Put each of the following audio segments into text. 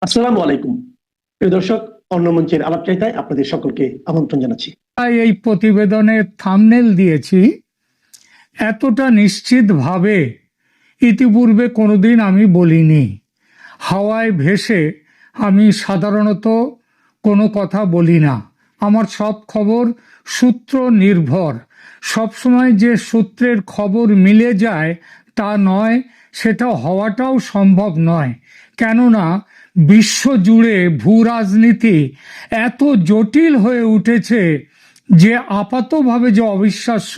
আসসালামু আলাইকুম প্রিয় দর্শক, অন্য মঞ্চের আলাপচারিতায় আপনাদের সকলকে আমন্ত্রণ জানাচ্ছি। এই প্রতিবেদনের থাম্বনেল দিয়েছি। এতটা নিশ্চিতভাবে ইতিপূর্বে কোনোদিন আমি বলিনি। হাওয়ায় ভেসে আমি সাধারণত কোনো কথা বলি না। আমার সব খবর সূত্র নির্ভর। সবসময় যে সূত্রের খবর মিলে যায় তা নয়, সেটা হওয়াটাও সম্ভব নয়। কেননা বিশ্বজুড়ে ভূ রাজনীতি এত জটিল হয়ে উঠেছে যে আপাতভাবে যে অবিশ্বাস্য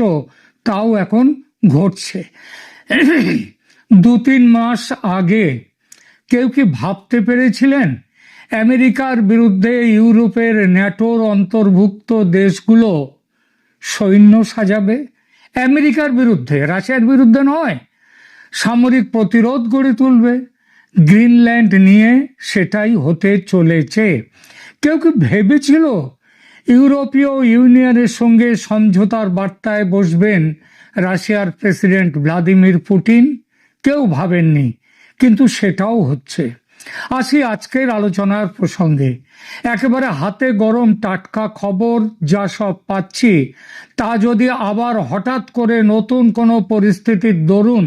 তাও এখন ঘটছে। 2-3 মাস আগে কেউ কি ভাবতে পেরেছিলেন আমেরিকার বিরুদ্ধে ইউরোপের ন্যাটোর অন্তর্ভুক্ত দেশগুলো সৈন্য সাজাবে? আমেরিকার বিরুদ্ধে, রাশিয়ার বিরুদ্ধে নয়। সামরিক প্রতিরোধ গড়ে তুলবে। গ্রিনল্যান্ড নিয়ে সেটাই হতে চলেছে। কেউ কি ভেবেছিল ইউরোপীয় ইউনিয়নের সঙ্গে সমঝোতার বার্তায় বসবেন রাশিয়ার প্রেসিডেন্ট ভ্লাদিমির পুতিন? কেউ ভাবেননি, কিন্তু সেটাও হচ্ছে। আসি আজকের আলোচনার প্রসঙ্গে। একেবারে হাতে গরম টাটকা খবর যা সব পাচ্ছি, তা যদি আবার হঠাৎ করে নতুন কোনো পরিস্থিতির দরুন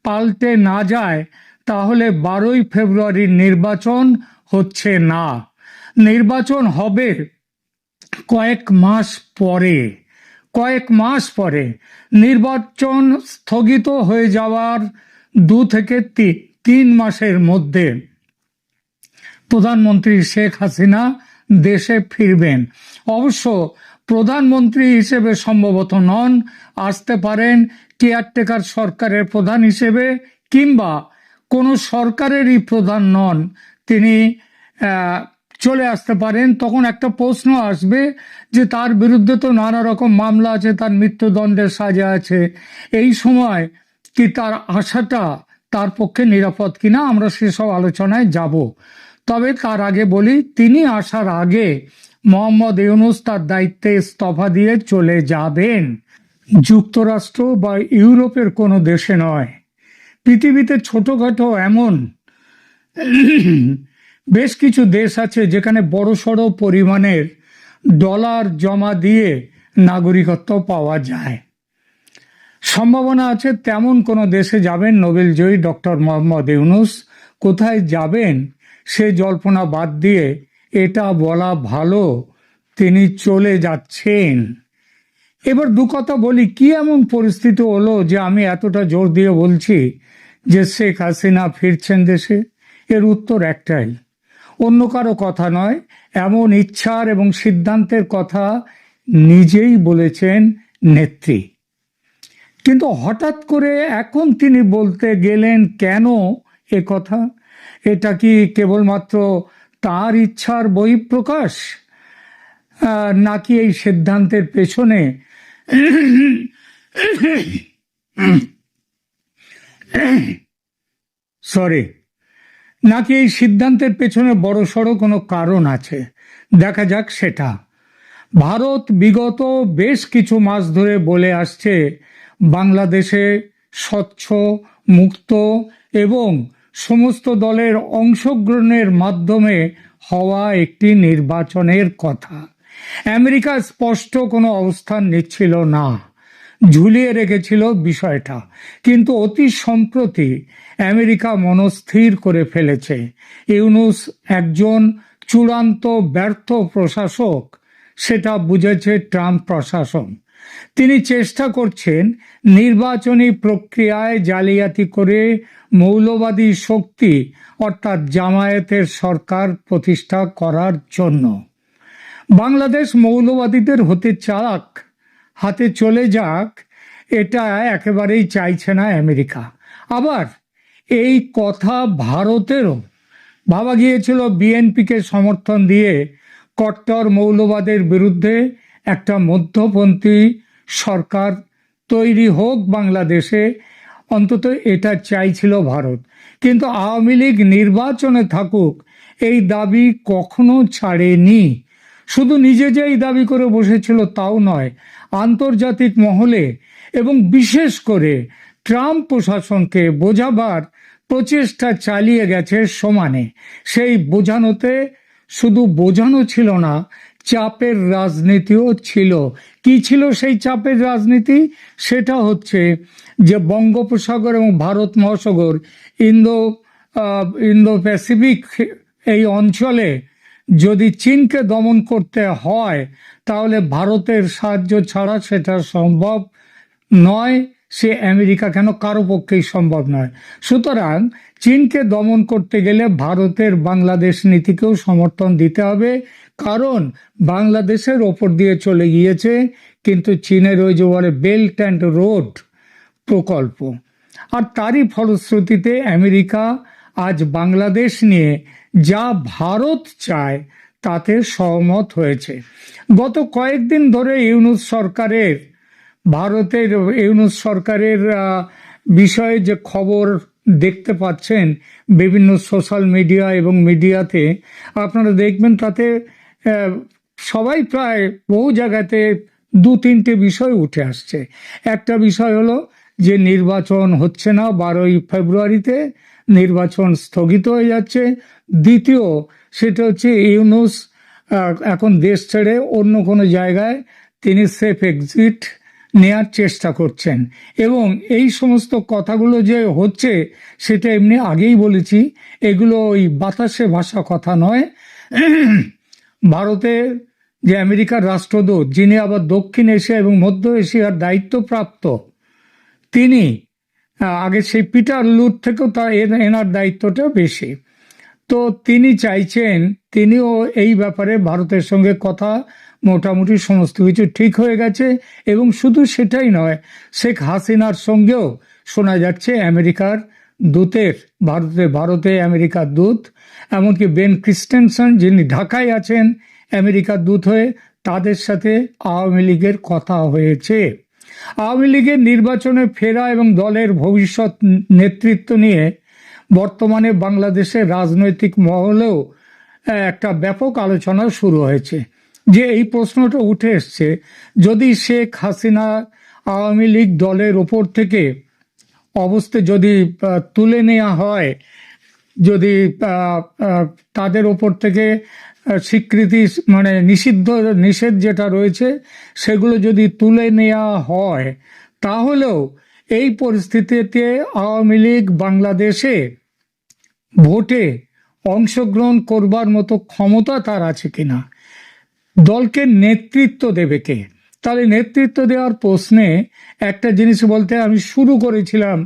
পাল্টে না যায়, তাহলে 12ই ফেব্রুয়ারির নির্বাচন হচ্ছে না। নির্বাচন হবে কয়েক মাস পরে। নির্বাচন স্থগিত হয়ে যাওয়ার 2 থেকে 3 মাসের মধ্যে প্রধানমন্ত্রী শেখ হাসিনা দেশে ফিরবেন। অবশ্য প্রধানমন্ত্রী হিসেবে সম্ভবত নন, আসতে পারেন কেয়ারটেকার সরকারের প্রধান হিসেবে, কিংবা কোনো সরকারেরই প্রধান নন, তিনি চলে আসতে পারেন। তখন একটা প্রশ্ন আসবে যে তার বিরুদ্ধে তো নানা রকম মামলা আছে, তার মৃত্যুদণ্ডের সাজা আছে। এই সময় কি তার আসাটা তার পক্ষে নিরাপদ কিনা, আমরা সেসব আলোচনায় যাব। তবে তার আগে বলি, তিনি আসার আগে মোহাম্মদ ইউনূস তার দায়িত্বে ইস্তফা দিয়ে চলে যাবেন। যুক্তরাষ্ট্র বা ইউরোপের কোনো দেশে নয়, পৃথিবীতে ছোটখাটো এমন বেশ কিছু দেশ আছে যেখানে বড়সড় পরিমাণের ডলার জমা দিয়ে নাগরিকত্ব পাওয়া যায়। সম্ভাবনা আছে তেমন কোনো দেশে যাবেন নোবেলজয়ী ডক্টর মোহাম্মদ ইউনূস। কোথায় যাবেন সে জল্পনা বাদ দিয়ে এটা বলা ভালো, তিনি চলে যাচ্ছেন। এবার দু কথা বলি, কি এমন পরিস্থিতি হলো যে আমি এতটা জোর দিয়ে বলছি যে শেখ হাসিনা ফিরছেন দেশে? এর উত্তর একটাই, অন্য কারো কথা নয়, এমন ইচ্ছার এবং সিদ্ধান্তের কথা নিজেই বলেছেন নেত্রী। কিন্তু হঠাৎ করে এখন তিনি বলতে গেলেন কেন এ কথা? এটা কি কেবলমাত্র তার ইচ্ছার বহিঃপ্রকাশ, নাকি এই সিদ্ধান্তের পেছনে নাকি এই সিদ্ধান্তের পেছনে বড়সড় কোনো কারণ আছে? দেখা যাক সেটা। ভারত বিগত বেশ কিছু মাস ধরে বলে আসছে বাংলাদেশে স্বচ্ছ, মুক্ত এবং সমস্ত দলের অংশগ্রহণের মাধ্যমে হওয়া একটি নির্বাচনের কথা। আমেরিকা স্পষ্ট কোনো অবস্থান নিচ্ছিল না, ঝুলিয়ে রেখেছিল বিষয়টা। কিন্তু অতি সম্প্রতি আমেরিকা মনস্থির করে ফেলেছে ইউনূস একজন চূড়ান্ত ব্যর্থ প্রশাসক, সেটা বুঝেছে ট্রাম্প প্রশাসন। তিনি চেষ্টা করছেন নির্বাচনী প্রক্রিয়ায় জালিয়াতি করে মৌলবাদী শক্তি অর্থাৎ জামায়াতের সরকার প্রতিষ্ঠা করার জন্য। বাংলাদেশ মৌলবাদীদের হাতে চলে যাক, এটা একেবারেই চাইছে না আমেরিকা। আবার এই কথা ভারতেরও ভাবা গিয়েছিল, বিএনপিকে সমর্থন দিয়ে কট্টর মৌলবাদের বিরুদ্ধে একটা মধ্যপন্থী সরকার তৈরি হোক বাংলাদেশে, অন্তত এটা চাইছিল ভারত। কিন্তু আওয়ামী লীগ নির্বাচনে থাকুক এই দাবি কখনো ছাড়েনি। শুধু নিজে যে এই দাবি করে বসেছিল তাও নয়, আন্তর্জাতিক মহলে এবং বিশেষ করে ট্রাম্প প্রশাসনকে বোঝাবার প্রচেষ্টা চালিয়ে গেছে সমানে। সেই বোঝানোতে শুধু বোঝানো ছিল না, চাপের রাজনীতিও ছিল। কি ছিল সেই চাপের রাজনীতি? সেটা হচ্ছে যে বঙ্গোপসাগর এবং ভারত মহাসাগর, ইন্দো প্যাসিফিক এই অঞ্চলে যদি চীনকে দমন করতে হয় তাহলে ভারতের সাহায্য ছাড়া সেটা সম্ভব নয়। সে আমেরিকা কেন, কারো পক্ষেই সম্ভব নয়। সুতরাং চীনকে দমন করতে গেলে ভারতের বাংলাদেশ নীতিকেও সমর্থন দিতে হবে, কারণ বাংলাদেশের ওপর দিয়ে চলে গিয়েছে কিন্তু চীনের ওই যে বলে বেল্ট অ্যান্ড রোড প্রকল্প। আর তারই ফলশ্রুতিতে আমেরিকা আজ বাংলাদেশ নিয়ে যা ভারত চায় তাতে সহমত হয়েছে। গত কয়েকদিন ধরে ভারতের ইউনূস সরকারের বিষয়ে যে খবর দেখতে পাচ্ছেন বিভিন্ন সোশ্যাল মিডিয়া এবং মিডিয়াতে, আপনারা দেখবেন তাতে সবাই প্রায় বহু জায়গাতে দু তিনটে বিষয় উঠে আসছে। একটা বিষয় হলো যে নির্বাচন হচ্ছে না, 12ই ফেব্রুয়ারিতে নির্বাচন স্থগিত হয়ে যাচ্ছে। দ্বিতীয় সেটা হচ্ছে ইউনূস এখন দেশ ছেড়ে অন্য কোনো জায়গায় তিনি সেফ এক্সিট নেয়ার চেষ্টা করছেন। এবং এই সমস্ত কথাগুলো যে হচ্ছে সেটা এমনি আগেই বলেছি, এগুলো ওই বাতাসে ভাসা কথা নয়। ভারতে যে আমেরিকার রাষ্ট্রদূত, যিনি আবার দক্ষিণ এশিয়া এবং মধ্য এশিয়ার দায়িত্বপ্রাপ্ত, তিনি আগে সেই পিটার লুট থেকেও এনার দায়িত্বটা বেশি। তো তিনি চাইছেন, তিনিও এই ব্যাপারে ভারতের সঙ্গে কথা মোটামুটি সমস্ত কিছু ঠিক হয়ে গেছে। এবং শুধু সেটাই নয়, শেখ হাসিনার সঙ্গেও শোনা যাচ্ছে আমেরিকার দূতের, ভারতে আমেরিকার দূত, এমনকি বেন ক্রিস্টেনসন যিনি ঢাকায় আছেন আমেরিকার দূত হয়ে, তাদের সাথে আওয়ামী লীগের কথা হয়েছে। আওয়ামী লীগের নির্বাচনে ফেরা এবং দলের ভবিষ্যৎ নেতৃত্ব নিয়ে বর্তমানে বাংলাদেশের রাজনৈতিক মহলেও একটা ব্যাপক আলোচনা শুরু হয়েছে। যে এই প্রশ্নটা উঠে এসছে, যদি শেখ হাসিনা আওয়ামী লীগ দলের ওপর থেকে অবস্থা যদি তুলে নেওয়া হয়, যদি তাদের ওপর থেকে স্বীকৃতি মানে নিষেধ যেটা রয়েছে সেগুলো যদি তুলে নেওয়া হয়, তাহলেও এই পরিস্থিতিতে আওয়ামী লীগ বাংলাদেশে ভোটে অংশগ্রহণ করবার মতো ক্ষমতা তার আছে কিনা, দলকে নেতৃত্ব দেবে কে। তাহলে নেতৃত্ব দেওয়ার প্রশ্নে একটা জিনিস বলতে আমি শুরু করেছিলাম,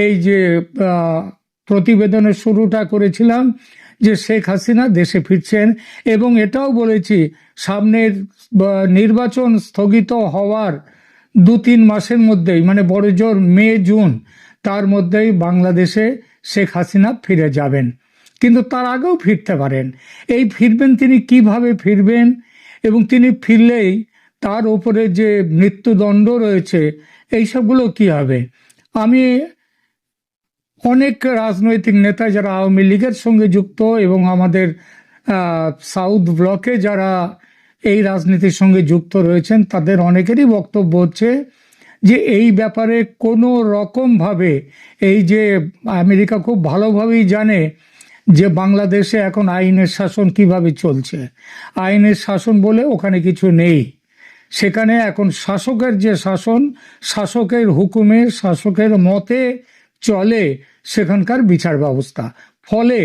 এই যে প্রতিবেদনের শুরুটা করেছিলাম যে শেখ হাসিনা দেশে ফিরছেন, এবং এটাও বলেছি সামনের নির্বাচন স্থগিত হওয়ার 2-3 মাসের মধ্যেই, মানে বড় জোর মে জুন, তার মধ্যেই বাংলাদেশে শেখ হাসিনা ফিরে যাবেন। কিন্তু তার আগেও ফিরতে পারেন। এই ফিরবেন, তিনি কিভাবে ফিরবেন এবং তিনি ফিরলেই তার উপরে যে মৃত্যুদণ্ড রয়েছে এই সবগুলো কি হবে। আমি অনেক রাজনৈতিক নেতা যারা আওয়ামী লীগের সঙ্গে যুক্ত এবং আমাদের সাউথ ব্লকে যারা এই রাজনীতির সঙ্গে যুক্ত রয়েছেন, তাদের অনেকেরই বক্তব্য হচ্ছে যে এই ব্যাপারে কোনো রকমভাবে, এই যে আমেরিকা খুব ভালোভাবেই জানে যে বাংলাদেশে এখন আইনের শাসন কিভাবে চলছে, আইনের শাসন বলে ওখানে কিছু নেই। সেখানে এখন শাসকের যে শাসন, শাসকের হুকুমে, শাসকের মতে চলে সেখানকার বিচার ব্যবস্থা। ফলে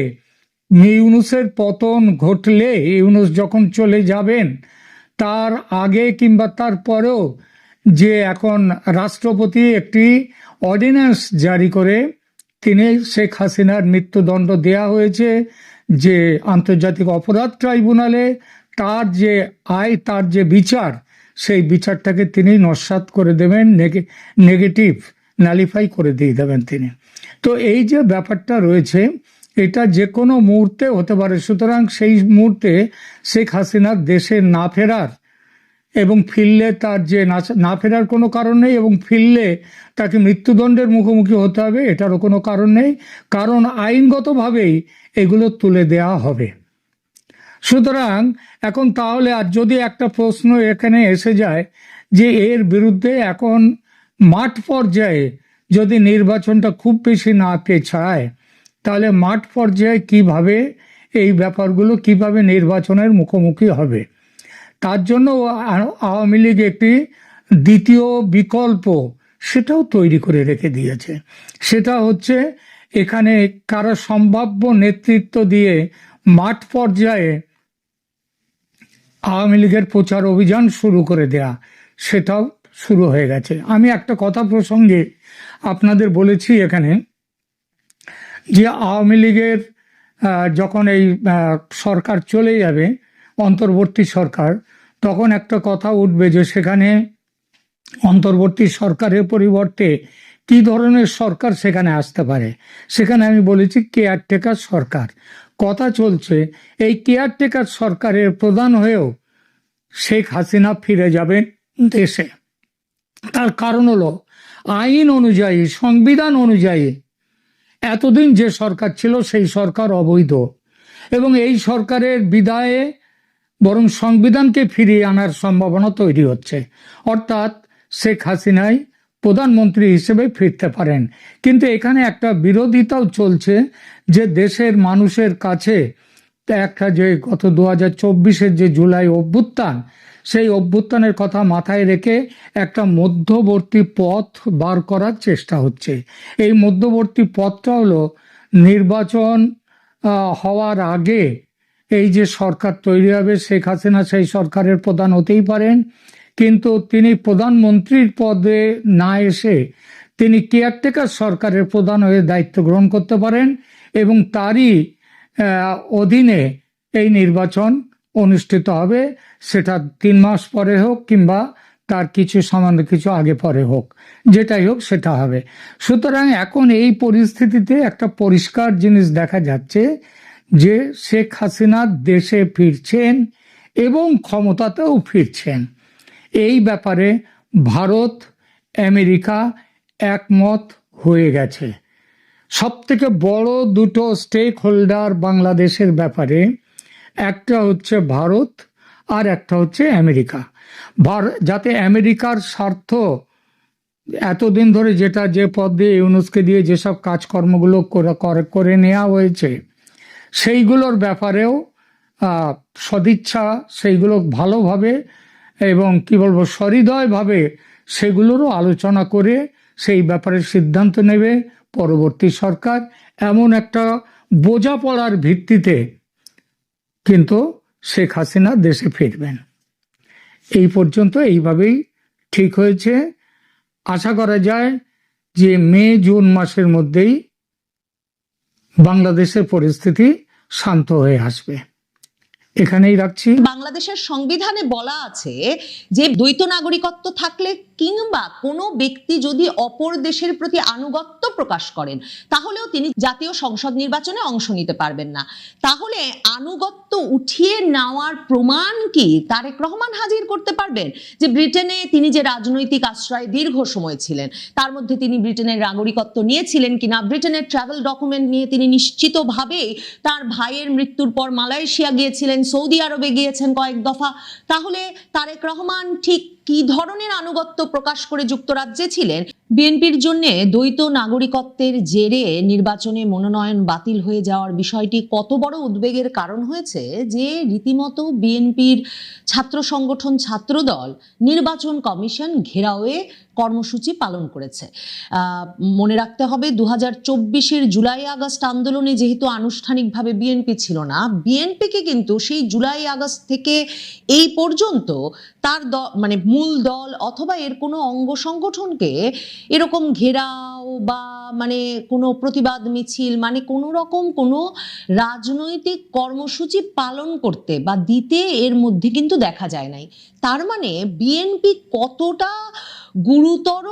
ইউনূসের পতন ঘটলে, ইউনূস যখন চলে যাবেন তার আগে কিংবা তার পরেও যে এখন রাষ্ট্রপতি একটি অর্ডিন্যান্স জারি করে তিনি শেখ হাসিনার মৃত্যুদণ্ড দেয়া হয়েছে যে আন্তর্জাতিক অপরাধ ট্রাইব্যুনালে, তার যে তার যে বিচার, সেই বিচারটাকে তিনি নস্যাৎ করে দেবেন, নেগেটিভ নালিফাই করে দিয়ে দেবেন তিনি। তো এই যে ব্যাপারটা রয়েছে এটা যে কোনো মুহূর্তে হতে পারে। সুতরাং সেই মুহূর্তে শেখ হাসিনার দেশে না ফেরার এবং ফিরলে তার যে না ফেরার কোনো কারণ নেই, এবং ফিরলে তাকে মৃত্যুদণ্ডের মুখোমুখি হতে হবে এটারও কোনো কারণ নেই, কারণ আইনগতভাবেই এগুলো তুলে দেয়া হবে। সুতরাং এখন তাহলে আর যদি একটা প্রশ্ন এখানে এসে যায় যে এর বিরুদ্ধে এখন মাঠ পর্যায়ে যদি নির্বাচনটা খুব বেশি না পেছায় তাহলে মাঠ পর্যায়ে কিভাবে এই ব্যাপারগুলো কিভাবে নির্বাচনের মুখোমুখি হবে। তার জন্য আওয়ামী লীগ একটি দ্বিতীয় বিকল্প সেটাও তৈরি করে রেখে দিয়েছে। সেটা হচ্ছে এখানে কারো সম্ভাব্য নেতৃত্ব দিয়ে মাঠ পর্যায়ে আওয়ামী লীগের প্রচার অভিযান শুরু করে দেয়া, সেটাও শুরু হয়ে গেছে। আমি একটা কথা প্রসঙ্গে আপনাদের বলেছি এখানে যে আওয়ামী লীগের যখন এই সরকার চলে যাবে, অন্তর্বর্তী সরকার, তখন একটা কথা উঠবে যে সেখানে অন্তর্বর্তী সরকারের পরিবর্তে কি ধরনের সরকার সেখানে আসতে পারে। সেখানে আমি বলেছি কেয়ারটেকার সরকার কথা চলছে। এই কেয়ারটেকার সরকারের প্রধান হয়েও শেখ হাসিনা ফিরে যাবেন দেশে। তার কারণ হলো আইন অনুযায়ী, সংবিধান অনুযায়ী এতদিন যে সরকার ছিল সেই সরকার অবৈধ, এবং এই সরকারের বিদায়ে বরং সংবিধানকে ফিরিয়ে আনার সম্ভাবনা তৈরি হচ্ছে। অর্থাৎ শেখ হাসিনাই প্রধানমন্ত্রী হিসেবে ফিরতে পারেন। কিন্তু এখানে একটা বিরোধিতাও চলছে যে দেশের মানুষের কাছে একটা যে গত 2024-এর যে জুলাই অভ্যুত্থান, সেই অভ্যুত্থানের কথা মাথায় রেখে একটা মধ্যবর্তী পথ বার করার চেষ্টা হচ্ছে। এই মধ্যবর্তী পথটা হলো নির্বাচন হওয়ার আগে এই যে সরকার তৈরি হবে, শেখ হাসিনা সেই সরকারের প্রধান হতেই পারেন, কিন্তু তিনি প্রধানমন্ত্রীর পদে না এসে তিনি কেয়ারটেকার সরকারের প্রধান হয়ে দায়িত্ব গ্রহণ করতে পারেন, এবং তারই অধীনে এই নির্বাচন অনুষ্ঠিত হবে। সেটা 3 মাস পরে হোক কিংবা তার কিছু সামান্য কিছু আগে পরে হোক, যেটাই হোক সেটা হবে। সুতরাং এখন এই পরিস্থিতিতে একটা পরিষ্কার জিনিস দেখা যাচ্ছে যে শেখ হাসিনা দেশে ফিরছেন এবং ক্ষমতাতেও ফিরছেন। এই ব্যাপারে ভারত, আমেরিকা একমত হয়ে গেছে। সবথেকে বড় দুটো স্টেক হোল্ডার বাংলাদেশের ব্যাপারে, একটা হচ্ছে ভারত আর একটা হচ্ছে আমেরিকা। যাতে আমেরিকার স্বার্থ এতদিন ধরে যেটা যে পদ দিয়ে ইউনুসকে দিয়ে যেসব কাজকর্মগুলো করে নেওয়া হয়েছে সেইগুলোর ব্যাপারেও সদিচ্ছা, সেইগুলো ভালোভাবে এবং কি বলবো সহৃদয়ভাবে সেগুলোরও আলোচনা করে সেই ব্যাপারে সিদ্ধান্ত নেবে পরবর্তী সরকার। এমন একটা বোঝাপড়ার ভিত্তিতে কিন্তু শেখ হাসিনা দেশে ফিরবেন। এই পর্যন্ত এইভাবেই ঠিক হয়েছে। আশা করা যায় যে মে-জুন মাসের মধ্যেই বাংলাদেশের পরিস্থিতি শান্ত হয়ে আসবে। এখানেই রাখছি। বাংলাদেশের সংবিধানে বলা আছে যে দ্বৈত নাগরিকত্ব থাকলে কিংবা কোনো ব্যক্তি যদি অপর দেশের প্রতি আনুগত্য প্রকাশ করেন তাহলেও তিনি জাতীয় সংসদ নির্বাচনে অংশ নিতে পারবেন না। তাহলে আনুগত্য উঠিয়ে নেওয়ার প্রমাণ কি তারেক রহমান হাজির করতে পারবেন? যে ব্রিটেনে তিনি যে রাজনৈতিক আশ্রয়ে দীর্ঘ সময় ছিলেন, তার মধ্যে তিনি ব্রিটেনের নাগরিকত্ব নিয়েছিলেন কিনা, ব্রিটেনের ট্রাভেল ডকুমেন্ট নিয়ে তিনি নিশ্চিতভাবে তার ভাইয়ের মৃত্যুর পর মালয়েশিয়া গিয়েছিলেন, সৌদি আরবে গিয়েছেন কয়েক দফা। তাহলে তারেক রহমান ঠিক কি ধরনের আনুগত্য প্রকাশ করে যুক্তরাজ্যে ছিলেন? বিএনপির জন্য দ্বৈত নাগরিকত্বের জেরে নির্বাচনে মনোনয়ন বাতিল হয়ে যাওয়ার বিষয়টি কত বড় উদ্বেগের কারণ হয়েছে যে রীতিমতো বিএনপির ছাত্র সংগঠন ছাত্রদল নির্বাচন কমিশন ঘেরাওয়ে কর্মসূচি পালন করেছে। মনে রাখতে হবে 2024-এর জুলাই আগস্ট আন্দোলনে যেহেতু আনুষ্ঠানিকভাবে বিএনপি ছিল না, বিএনপিকে কিন্তু সেই জুলাই আগস্ট থেকে এই পর্যন্ত তার মানে মূল দল অথবা এর কোনো অঙ্গ সংগঠনকে এরকম ঘেরাও বা মানে কোনো প্রতিবাদ মিছিল মানে কোনো রকম কোনো রাজনৈতিক কর্মসূচি পালন করতে বা দিতে এর মধ্যে কিন্তু দেখা যায় নাই। তার মানে বিএনপি কতটা গুরুতর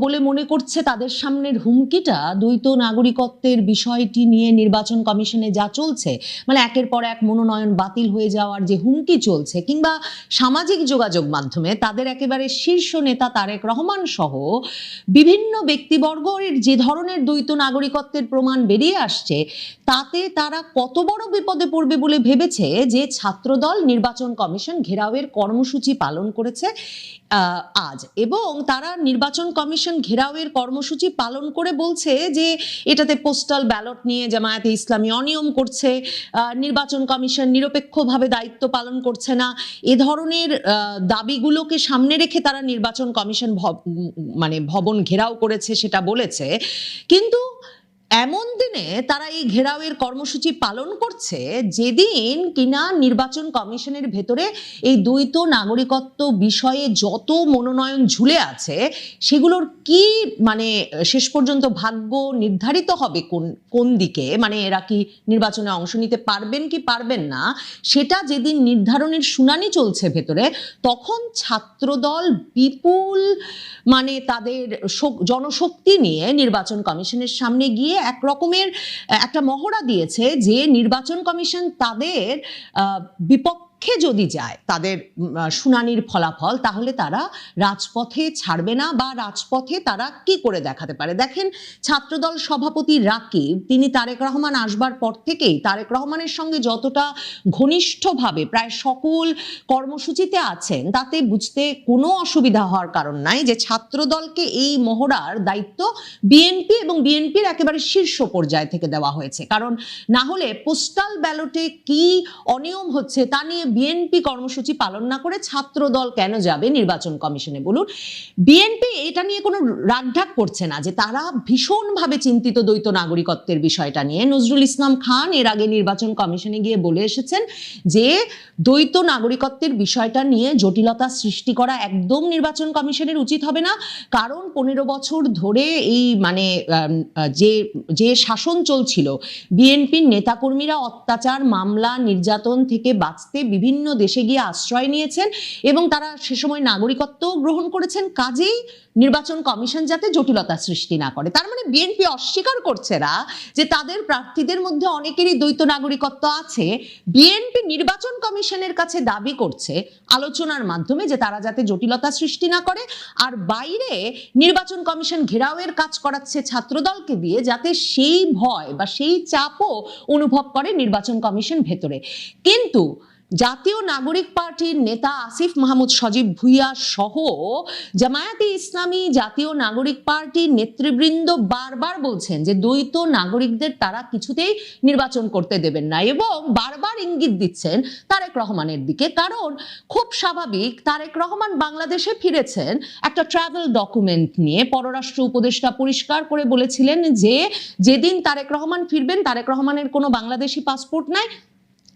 বলে মনে করছে তাদের সামনের হুমকিটা, দ্বৈত নাগরিকত্বের বিষয়টি নিয়ে নির্বাচন কমিশনে যা চলছে, মানে একের পর এক মনোনয়ন বাতিল হয়ে যাওয়ার যে হুমকি চলছে, কিংবা সামাজিক যোগাযোগ মাধ্যমে তাদের একেবারে শীর্ষ নেতা তারেক রহমান সহ বিভিন্ন ব্যক্তিবর্গের যে ধরনের দ্বৈত নাগরিকত্বের প্রমাণ বেরিয়ে আসছে, তাতে তারা কত বড় বিপদে পড়বে বলে ভেবেছে যে ছাত্রদল নির্বাচন কমিশন ঘেরাওয়ের কর্মসূচি পালন করেছে আজ, এবং তারা নির্বাচন কমিশন ঘেরাওয়ের কর্মসূচি পালন করে বলছে যে এটাতে পোস্টাল ব্যালট নিয়ে জামায়াতে ইসলামী অনিয়ম করছে, নির্বাচন কমিশন নিরপেক্ষভাবে দায়িত্ব পালন করছে না, এ ধরনের দাবিগুলোকে সামনে রেখে তারা নির্বাচন কমিশন ভবন ঘেরাও করেছে সেটা বলেছে। কিন্তু এমন দিনে তারা এই ঘেরাওয়ের কর্মসূচি পালন করছে যেদিন কিনা নির্বাচন কমিশনের ভেতরে এই দ্বৈত নাগরিকত্ব বিষয়ে যত মনোনয়ন ঝুলে আছে সেগুলোর কি শেষ পর্যন্ত ভাগ্য নির্ধারিত হবে কোন দিকে, এরা কি নির্বাচনে অংশ নিতে পারবেন কি পারবেন না, সেটা যেদিন নির্ধারণের শুনানি চলছে ভেতরে, তখন ছাত্রদল বিপুল তাদের জনশক্তি নিয়ে নির্বাচন কমিশনের সামনে গিয়ে এক রকমের একটা মহড়া দিয়েছে যে নির্বাচন কমিশন তাদের বিপক্ষে যদি যায় তাদের শুনানির ফলাফল, তাহলে তারা রাজপথে ছাড়বে না, বা রাজপথে তারা কি করে দেখাতে পারে। দেখেন, ছাত্রদল সভাপতি রাকিব, তিনি তারেক রহমান আসবার পর থেকেই তারেক রহমানের সঙ্গে যতটা ঘনিষ্ঠভাবে প্রায় সকল কর্মসূচিতে আছেন, তাতে বুঝতে কোনো অসুবিধা হওয়ার কারণ নাই যে ছাত্রদলকে এই মহড়ার দায়িত্ব বিএনপি এবং বিএনপির একেবারে শীর্ষ পর্যায় থেকে দেওয়া হয়েছে। কারণ না হলে পোস্টাল ব্যালটে কি অনিয়ম হচ্ছে তা নিয়ে বিএনপি কর্মসূচি পালন না করে ছাত্রদল কেন যাবে নির্বাচন কমিশনে বলুন? বিএনপি এটা নিয়ে কোনো রাগঢাক করছে না যে তারা ভীষণভাবে চিন্তিত দ্বৈত নাগরিকত্বের বিষয়টা নিয়ে। নজরুল ইসলাম খান এর আগে নির্বাচন কমিশনে গিয়ে বলে এসেছেন যে দ্বৈত নাগরিকত্বের বিষয়টা নিয়ে জটিলতা সৃষ্টি করা একদম নির্বাচন কমিশনের উচিত হবে না, কারণ 15 বছর ধরে এই যে শাসন চলছিল, বিএনপির নেতাকর্মীরা অত্যাচার, মামলা, নির্যাতন থেকে বাঁচতে বিভিন্ন দেশে গিয়ে আশ্রয় নিয়েছেন এবং তারা সে সময় নাগরিকত্ব গ্রহণ করেছেন। কাজেই নির্বাচন কমিশন যাতে জটিলতা সৃষ্টি না করে। তার মানে বিএনপি অস্বীকার করছে না যে তাদের প্রার্থীদের মধ্যে অনেকেরই দ্বৈত নাগরিকত্ব আছে। বিএনপি নির্বাচন কমিশনের কাছে দাবি করছে আলোচনার মাধ্যমে যে তারা যাতে জটিলতা সৃষ্টি না করে, আর বাইরে নির্বাচন কমিশন ঘেরাওয়ের কাজ করাচ্ছে ছাত্রদলকে দিয়ে, যাতে সেই ভয় বা সেই চাপও অনুভব করে নির্বাচন কমিশন ভেতরে। কিন্তু জাতীয় নাগরিক পার্টির নেতা আসিফ মাহমুদ সজীব ভুইয়া সহ জামায়াতে ইসলামী, জাতীয় নাগরিক পার্টির নেতৃবৃন্দ বারবার বলছেন যে দ্বৈত নাগরিকদের তারা কিছুতেই নির্বাচন করতে দেবেন না, এবং বারবার ইঙ্গিত দিচ্ছেন তারেক রহমানের দিকে। কারণ খুব স্বাভাবিক, তারেক রহমান বাংলাদেশে ফিরেছেন একটা ট্রাভেল ডকুমেন্ট নিয়ে। পররাষ্ট্র উপদেষ্টা পরিষ্কার করে বলেছিলেন যে যেদিন তারেক রহমান ফিরবেন, তারেক রহমানের কোনো বাংলাদেশি পাসপোর্ট নাই,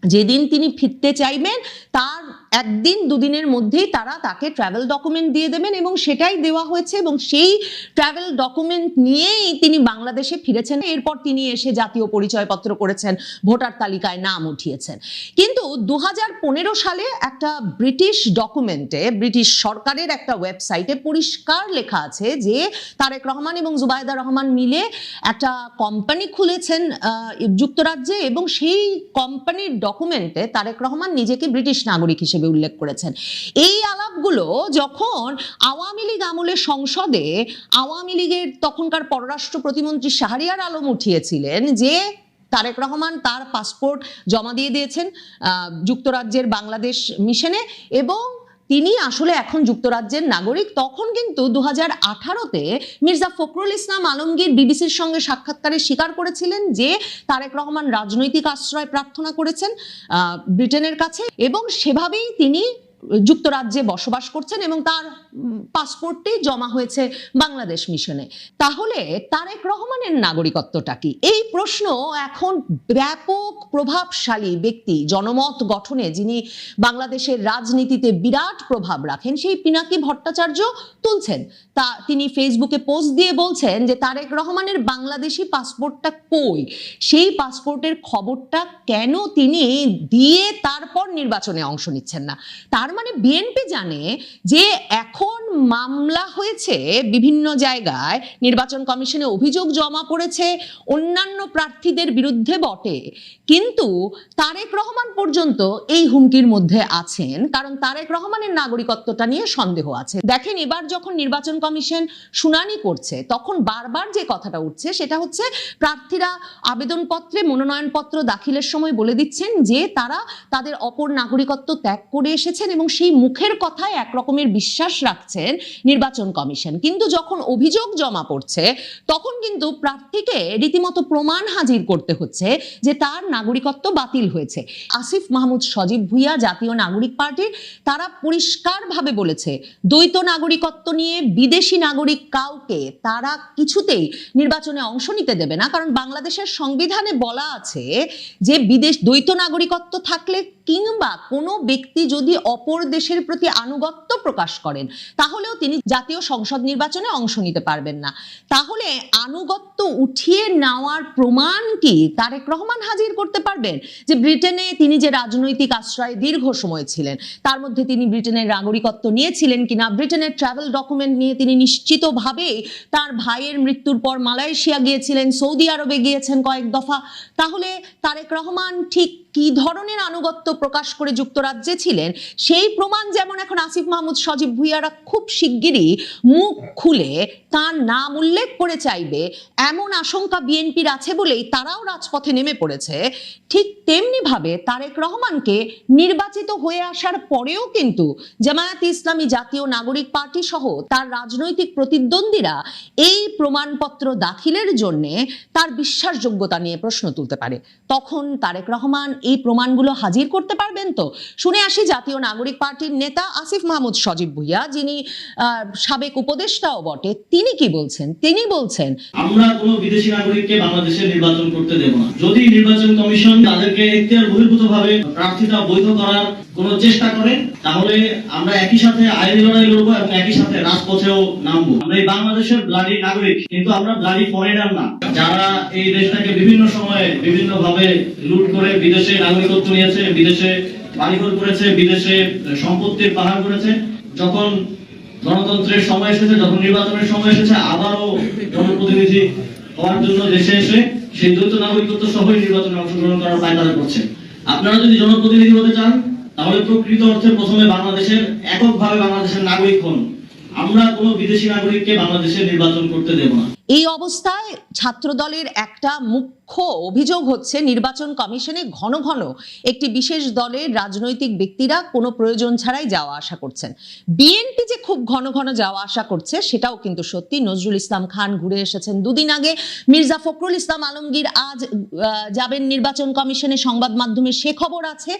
যেদিন তিনি ফিরতে চাইবেন তার একদিন দুদিনের মধ্যেই তারা তাকে ট্রাভেল ডকুমেন্ট দিয়ে দেবেন, এবং সেটাই দেওয়া হয়েছে, এবং সেই ট্রাভেল ডকুমেন্ট নিয়েই তিনি বাংলাদেশে ফিরেছেন। এরপর তিনি এসে জাতীয় পরিচয়পত্র করেছেন, ভোটার তালিকায় নাম উঠিয়েছেন। কিন্তু 2015 সালে একটা ব্রিটিশ ডকুমেন্টে, ব্রিটিশ সরকারের একটা ওয়েবসাইটে পরিষ্কার লেখা আছে যে তারেক রহমান এবং জুবাইদা রহমান মিলে একটা কোম্পানি খুলেছেন যুক্তরাজ্যে, এবং সেই কোম্পানির ডকুমেন্টে তারেক রহমান নিজেকে ব্রিটিশ নাগরিক হিসেবে উল্লেখ করেছেন। এই আলাপগুলো যখন আওয়ামী লীগ আমলে সংসদে আওয়ামী লীগের তখনকার পররাষ্ট্র প্রতিমন্ত্রী শাহরিয়ার আলম উঠিয়েছিলেন যে তারেক রহমান তার পাসপোর্ট জমা দিয়ে দিয়েছেন যুক্তরাজ্যের বাংলাদেশ মিশনে এবং তিনি আসলে এখন যুক্তরাজ্যের নাগরিক, তখন কিন্তু 2018-তে মির্জা ফখরুল ইসলাম আলমগীর বিবিসির সঙ্গে সাক্ষাৎকারে স্বীকার করেছিলেন যে তারেক রহমান রাজনৈতিক আশ্রয় প্রার্থনা করেছেন ব্রিটেনের কাছে, এবং সেভাবেই তিনি যুক্তরাজ্যে বসবাস করছেন এবং তার পাসপোর্টটি জমা হয়েছে বাংলাদেশ মিশনে। তাহলে তারেক রহমানের নাগরিকত্বটা কি? এই প্রশ্ন এখন ব্যাপক প্রভাবশালী ব্যক্তি, জনমত গঠনে যিনি বাংলাদেশের রাজনীতিতে বিরাট প্রভাব রাখেন, সেই পিনাকি ভট্টাচার্য তুলছেন। তিনি ফেসবুকে পোস্ট দিয়ে বলছেন যে তারেক রহমানের বাংলাদেশি পাসপোর্টটা কই, সেই পাসপোর্টের খবরটা কেন তিনি দিয়ে তারপর নির্বাচনে অংশ নিচ্ছেন না। তার তার মানে বিএনপি জানে যে এখন মামলা হয়েছে বিভিন্ন জায়গায়, নির্বাচন কমিশনে অভিযোগ জমা পড়েছে অন্যান্য প্রার্থীদের বিরুদ্ধে বটে, কিন্তু তারেক রহমান পর্যন্ত এই হুমকির মধ্যে আছেন, কারণ তারেক রহমানের নাগরিকত্বটা নিয়ে সন্দেহ আছে। দেখেন, এবার যখন নির্বাচন কমিশন শুনানি করছে তখন বারবার যে কথাটা উঠছে সেটা হচ্ছে প্রার্থীরা আবেদনপত্রে মনোনয়নপত্র দাখিলের সময় বলে দিচ্ছেন যে তারা তাদের অপর নাগরিকত্ব ত্যাগ করে এসেছেন এবং সেই মুখের কথায় একরকমের বিশ্বাস রাখছেন নির্বাচন কমিশন। কিন্তু যখন অভিযোগ জমা পড়ছে তখন কিন্তু প্রার্থীকে রীতিমতো প্রমাণ হাজির করতে হচ্ছে যে তার নাগরিকত্ব বাতিল হয়েছে। আসিফ মাহমুদ সজীব ভুইয়া, জাতীয় নাগরিক পার্টির, তারা পরিষ্কারভাবে বলেছে দ্বৈত নাগরিকত্ব নিয়ে বিদেশি নাগরিক কাউকে তারা কিছুতেই নির্বাচনে অংশ নিতে দেবে না, কারণ বাংলাদেশের সংবিধানে বলা আছে যে দ্বৈত নাগরিকত্ব থাকলে কিংবা কোনো ব্যক্তি যদি অপর দেশের প্রতি আনুগত্য প্রকাশ করেন তাহলেও তিনি জাতীয় সংসদ নির্বাচনে অংশ নিতে পারবেন না। তাহলে আনুগত্য উঠিয়ে নেওয়ার প্রমাণ কি তারেক রহমান হাজির করতে পারবেন? যে ব্রিটেনে তিনি যে রাজনৈতিক আশ্রয়ে দীর্ঘ সময় ছিলেন, তার মধ্যে তিনি ব্রিটেনের নাগরিকত্ব নিয়েছিলেন কিনা, ব্রিটেনের ট্রাভেল ডকুমেন্ট নিয়ে তিনি নিশ্চিতভাবে তার ভাইয়ের মৃত্যুর পর মালয়েশিয়া গিয়েছিলেন, সৌদি আরবে গিয়েছেন কয়েক দফা। তাহলে তারেক রহমান ঠিক কি ধরনের আনুগত্য প্রকাশ করে যুক্তরাজ্যে ছিলেন সেই প্রমাণ যেমন এখন আসিফ মাহমুদ সজীব ভুইয়ারা খুব শিগগিরই মুখ খুলে তার নাম উল্লেখ করে চাইবে, এমন আশঙ্কা বিএনপির আছে বলেই তারাও রাজপথে নেমে পড়েছে। ঠিক তেমনি ভাবে তারেক রহমানকে নির্বাচিত হয়ে আসার পরেও কিন্তু জামায়াতে ইসলামী, জাতীয় নাগরিক পার্টি সহ তার রাজনৈতিক প্রতিদ্বন্দ্বীরা এই প্রমাণপত্র দাখিলের জন্য তার বিশ্বাসযোগ্যতা নিয়ে প্রশ্ন তুলতে পারে। তখন তারেক রহমান এই প্রমাণগুলো হাজির করতে পারবেন তো? শুনে আসি জাতীয় নাগরিক পার্টির নেতা আসিফ মাহমুদ সজীব ভুইয়া, যিনি সাবেক উপদেষ্টাও বটে, তিনি কি বলছেন। তিনি বলছেন, আমরা কোনো বিদেশি নাগরিককে বাংলাদেশে নির্বাচন করতে দেব না। যদি নির্বাচন কমিশন তাদেরকে এখতিয়ার বহির্ভূতভাবে প্রার্থিতা বৈধ করার কোনো চেষ্টা করে তাহলে আমরা একই সাথে আইনি লড়াই লড়বো এবং একই সাথে রাজপথেও নামবো। আমরা এই বাংলাদেশের ব্লাডি নাগরিক, কিন্তু আমরা ব্লাডি ফরেনার না, যারা এই দেশটাকে বিভিন্ন সময়ে বিভিন্ন ভাবে লুট করে বিদেশে নাগরিকত্ব নিয়েছে, বিদেশে বাড়িঘর করেছে, বিদেশে সম্পত্তির পাহাড় করেছে। যখন গণতন্ত্রের সময় এসেছে, যখন নির্বাচনের সময় এসেছে, আবারও জনপ্রতিনিধি হওয়ার জন্য দেশে এসে সেই দ্বৈত নাগরিকত্ব সহই নির্বাচনে অংশগ্রহণ করার পায়তারা করছে। আপনারা যদি জনপ্রতিনিধি হতে চান তাহলে প্রকৃত অর্থে প্রথমে বাংলাদেশের এককভাবে বাংলাদেশের নাগরিক হন। আমরা কোনো বিদেশি নাগরিককে বাংলাদেশে নির্বাচন করতে দেব না। এই অবস্থায় ছাত্রদলের একটা মুখ্য অভিযোগ হচ্ছে নির্বাচন কমিশনে ঘন ঘন একটি বিশেষ দলের রাজনৈতিক ব্যক্তিরা কোনো প্রয়োজন ছাড়াই যাওয়া আসা করছেন। বিএনপি যে খুব ঘন ঘন যাওয়া আসা করছে সেটাও কিন্তু সত্যি। নজরুল ইসলাম খান ঘুরে এসেছেন দুদিন আগে, মির্জা ফখরুল ইসলাম আলমগীর আজ যাবেন নির্বাচন কমিশনে, সংবাদ মাধ্যমে সে খবর আছে।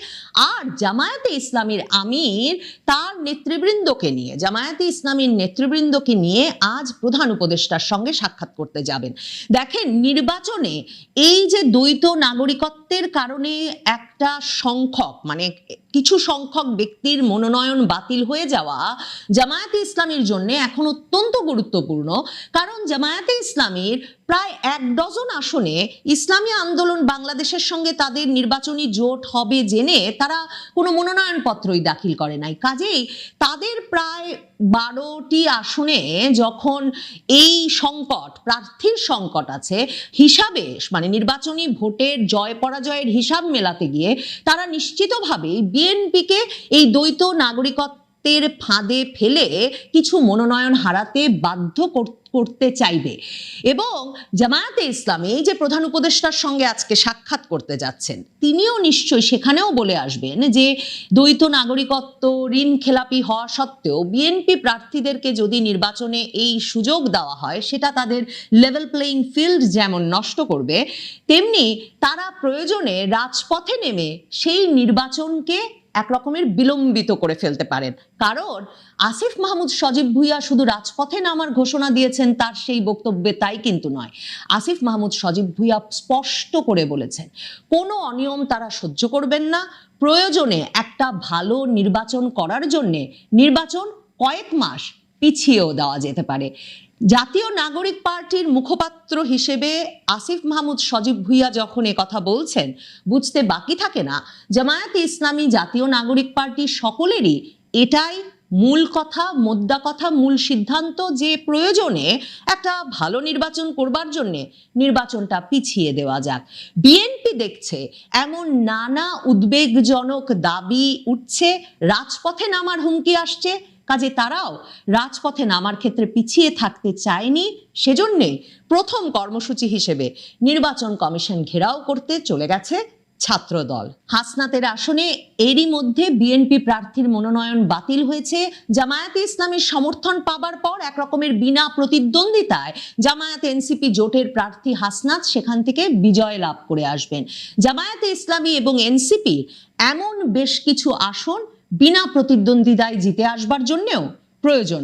আর জামায়াতে ইসলামীর আমির তার নেতৃবৃন্দকে নিয়ে, জামায়াতে ইসলামীর নেতৃবৃন্দকে নিয়ে আজ প্রধান উপদেষ্টার সঙ্গে সাক্ষাৎ করতে যাবেন। দেখেন, নির্বাচনে এই যে দ্বৈত নাগরিকত্বের কারণে একটা সংখ্যক, মানে কিছু সংখ্যক ব্যক্তির মনোনয়ন বাতিল হয়ে যাওয়া জামায়াতে ইসলামীর জন্য এখন অত্যন্ত গুরুত্বপূর্ণ। কারণ জামায়াতে ইসলামীর প্রায় 1 ডজন আসনে ইসলামী আন্দোলন বাংলাদেশের সঙ্গে তাদের নির্বাচনী জোট হবে জেনে তারা কোনো মনোনয়নপত্রই দাখিল করে নাই। কাজেই তাদের প্রায় 12টি আসনে যখন এই সংকট, প্রার্থীর সংকট আছে, হিসাবে মানে নির্বাচনী ভোটের জয় পরাজয়ের হিসাব মেলাতে গিয়ে তারা নিশ্চিতভাবেই বিএনপিকে এই দ্বৈত নাগরিকত্বের ফাঁদে ফেলে কিছু মনোনয়ন হারাতে বাধ্য করতে চাইবে। এবং জামায়াতে ইসলামী যে প্রধান উপদেষ্টার সঙ্গে আজকে সাক্ষাৎ করতে যাচ্ছেন, তিনিও নিশ্চয়ই সেখানেও বলে আসবেন যে দ্বৈত নাগরিকত্ব ঋণ খেলাপি হওয়া সত্ত্বেও বিএনপি প্রার্থীদেরকে যদি নির্বাচনে এই সুযোগ দেওয়া হয় সেটা তাদের লেভেল প্লেইং ফিল্ড যেমন নষ্ট করবে, তেমনি তারা প্রয়োজনে রাজপথে নেমে সেই নির্বাচনকে এক রকমের বিলম্বিত করে ফেলতে পারেন। কারণ আসিফ মাহমুদ সজীব ভুইয়া শুধু রাজপথে নামার ঘোষণা দিয়েছেন তার সেই বক্তব্যে তাই কিন্তু নয়। আসিফ মাহমুদ সজীব ভুইয়া স্পষ্ট করে বলেছেন কোনো অনিয়ম তারা সহ্য করবেন না। প্রয়োজনে একটা ভালো নির্বাচন করার জন্যে নির্বাচন কয়েক মাস পিছিয়েও দেওয়া যেতে পারে। জাতীয় নাগরিক পার্টির মুখপাত্র হিসেবে আসিফ মাহমুদ সজীব ভুইয়া যখন কথা বলছেন, বুঝতে বাকি থাকে না জামায়াতে ইসলামী, জাতীয় নাগরিক পার্টি সকলেরই এটাই মূল কথা, মোদ্দা কথা, মূল সিদ্ধান্ত যে প্রয়োজনে একটা ভালো নির্বাচন করবার জন্যে নির্বাচনটা পিছিয়ে দেওয়া যাক। বিএনপি দেখছে এমন নানা উদ্বেগজনক দাবি উঠছে, রাজপথে নামার হুমকি আসছে, কাজে তারাও রাজপথে নামার ক্ষেত্রে পিছিয়ে থাকতে চায়নি। সেজন্যে প্রথম কর্মসূচি হিসেবে নির্বাচন কমিশন ঘেরাও করতে চলে গেছে ছাত্রদল। হাসনাতের আসনে এরই মধ্যে বিএনপি প্রার্থীর মনোনয়ন বাতিল হয়েছে। জামায়াতে ইসলামের সমর্থন পাবার পর একরকমের বিনা প্রতিদ্বন্দ্বিতায় জামায়াত এনসিপি জোটের প্রার্থী হাসনাত সেখান থেকে বিজয় লাভ করে আসবেন। জামায়াতে ইসলামী এবং এনসিপি এমন বেশ কিছু আসন বিনা প্রতিদ্বন্দ্বিতায় জিতে আসবার জন্যেও প্রয়োজন।